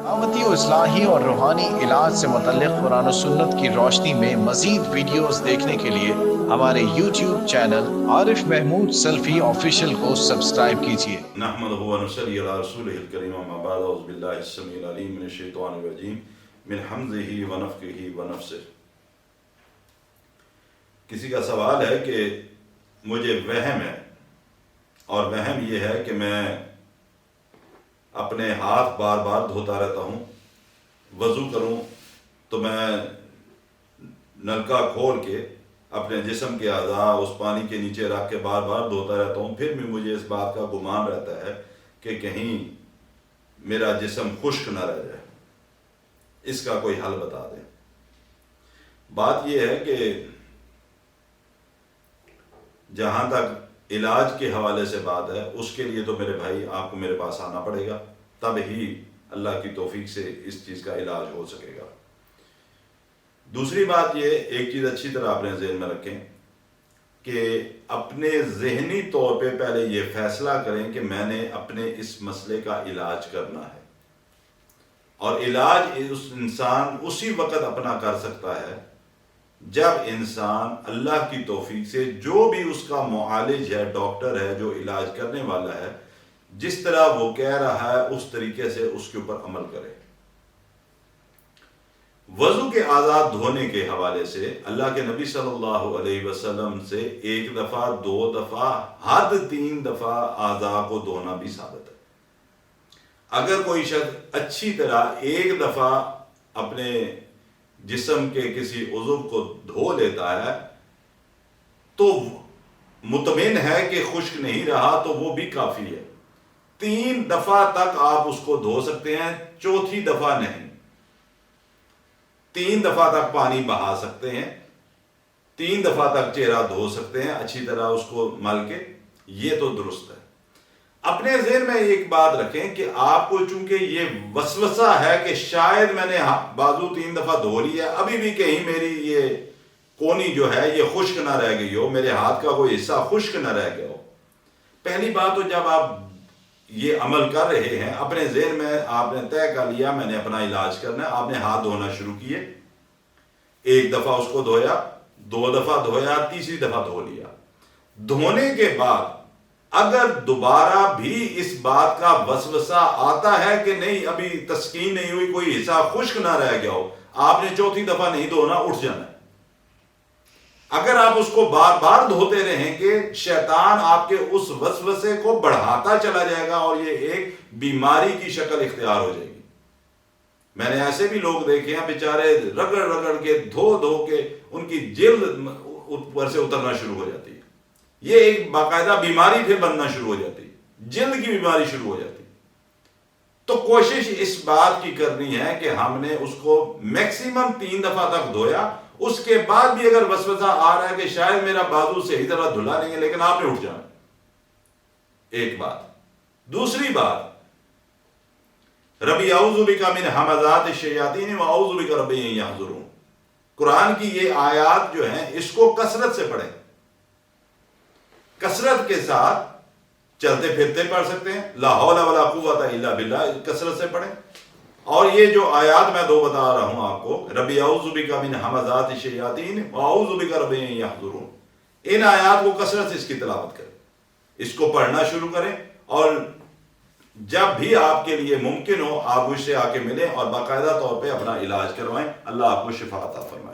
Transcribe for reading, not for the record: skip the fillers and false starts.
دعوتی و اصلاحی اور روحانی علاج سے متعلق قرآن و سنت کی روشنی میں مزید ویڈیوز دیکھنے کے لیے ہمارے یوٹیوب چینل عارف محمود سلفی آفیشیل کو سبسکرائب کیجیے۔ نحمده ونصلي على رسوله الكريم اما بعد اعوذ بالله السميع العليم من الشيطان الرجيم من حمزه ونفخه ونفثه۔ کسی کا سوال ہے کہ مجھے وہم ہے اور وہم یہ ہے کہ میں اپنے ہاتھ بار بار دھوتا رہتا ہوں، وضو کروں تو میں نلکا کھول کے اپنے جسم کے اعضاء اس پانی کے نیچے رکھ کے بار بار دھوتا رہتا ہوں، پھر بھی مجھے اس بات کا گمان رہتا ہے کہ کہیں میرا جسم خشک نہ رہ جائے، اس کا کوئی حل بتا دیں۔ بات یہ ہے کہ جہاں تک علاج کے حوالے سے بات ہے، اس کے لیے تو میرے بھائی آپ کو میرے پاس آنا پڑے گا، تب ہی اللہ کی توفیق سے اس چیز کا علاج ہو سکے گا۔ دوسری بات یہ، ایک چیز اچھی طرح اپنے ذہن میں رکھیں کہ اپنے ذہنی طور پہ پہلے یہ فیصلہ کریں کہ میں نے اپنے اس مسئلے کا علاج کرنا ہے، اور علاج اس انسان اسی وقت اپنا کر سکتا ہے جب انسان اللہ کی توفیق سے جو بھی اس کا معالج ہے، ڈاکٹر ہے، جو علاج کرنے والا ہے، جس طرح وہ کہہ رہا ہے اس طریقے سے اس کے اوپر عمل کرے۔ وضو کے اعضاء دھونے کے حوالے سے اللہ کے نبی صلی اللہ علیہ وسلم سے ایک دفعہ، دو دفعہ، حد 3 دفعہ اعضاء کو دھونا بھی ثابت ہے۔ اگر کوئی شخص اچھی طرح ایک دفعہ اپنے جسم کے کسی عضو کو دھو لیتا ہے تو مطمئن ہے کہ خشک نہیں رہا تو وہ بھی کافی ہے۔ 3 دفعہ تک آپ اس کو دھو سکتے ہیں، چوتھی دفعہ نہیں۔ 3 دفعہ تک پانی بہا سکتے ہیں، 3 دفعہ تک چہرہ دھو سکتے ہیں اچھی طرح اس کو مل کے، یہ تو درست ہے۔ اپنے ذہن میں ایک بات رکھیں کہ آپ کو چونکہ یہ وسوسہ ہے کہ شاید میں نے بازو 3 دفعہ دھو لی ہے، ابھی بھی کہیں میری یہ کونی جو ہے یہ خشک نہ رہ گئی ہو، میرے ہاتھ کا کوئی حصہ خشک نہ رہ گیا ہو۔ پہلی بات تو جب آپ یہ عمل کر رہے ہیں، اپنے ذہن میں آپ نے طے کر لیا میں نے اپنا علاج کرنا ہے، آپ نے ہاتھ دھونا شروع کیے، 1 دفعہ اس کو دھویا، 2 دفعہ دھویا، تیسری دفعہ دھو لیا۔ دھونے کے بعد اگر دوبارہ بھی اس بات کا وسوسہ آتا ہے کہ نہیں ابھی تسکین نہیں ہوئی، کوئی حصہ خشک نہ رہ گیا ہو، آپ نے چوتھی دفعہ نہیں دھونا، اٹھ جانا ہے۔ اگر آپ اس کو بار بار دھوتے رہیں گے، شیطان آپ کے اس وسوسے کو بڑھاتا چلا جائے گا اور یہ ایک بیماری کی شکل اختیار ہو جائے گی۔ میں نے ایسے بھی لوگ دیکھے ہیں بیچارے رگڑ رگڑ کے دھو دھو کے ان کی جلد اوپر سے اترنا شروع ہو جاتی ہے، یہ ایک باقاعدہ بیماری پھر بننا شروع ہو جاتی ہے، جلد کی بیماری شروع ہو جاتی ہے۔ تو کوشش اس بات کی کرنی ہے کہ ہم نے اس کو میکسیمم 3 دفعہ تک دھویا، اس کے بعد بھی اگر وسوسہ آ رہا ہے کہ شاید میرا بازو صحیح طرح دھلا نہیں ہے، لیکن آپ نے اٹھ جانا، ایک بات۔ دوسری بات، ربی اعوذ بک من ہمزات الشیاطین و اعوذ بک رب ان یحضرون، قرآن کی یہ آیات جو ہیں اس کو کثرت سے پڑھیں، کثرت کے ساتھ چلتے پھرتے پڑھ سکتے ہیں، لا حول ولا قوت الا باللہ کثرت سے پڑھیں۔ اور یہ جو آیات میں 2 بتا رہا ہوں آپ کو، ربی اعوذ بک من ہمزات الشیاطین واعوذ بک رب ان یحضرون، ان آیات کو کثرت سے اس کی تلاوت کریں، اس کو پڑھنا شروع کریں، اور جب بھی آپ کے لیے ممکن ہو آپ مجھ سے آ کے ملیں اور باقاعدہ طور پہ اپنا علاج کروائیں۔ اللہ آپ کو شفا عطا فرمائے۔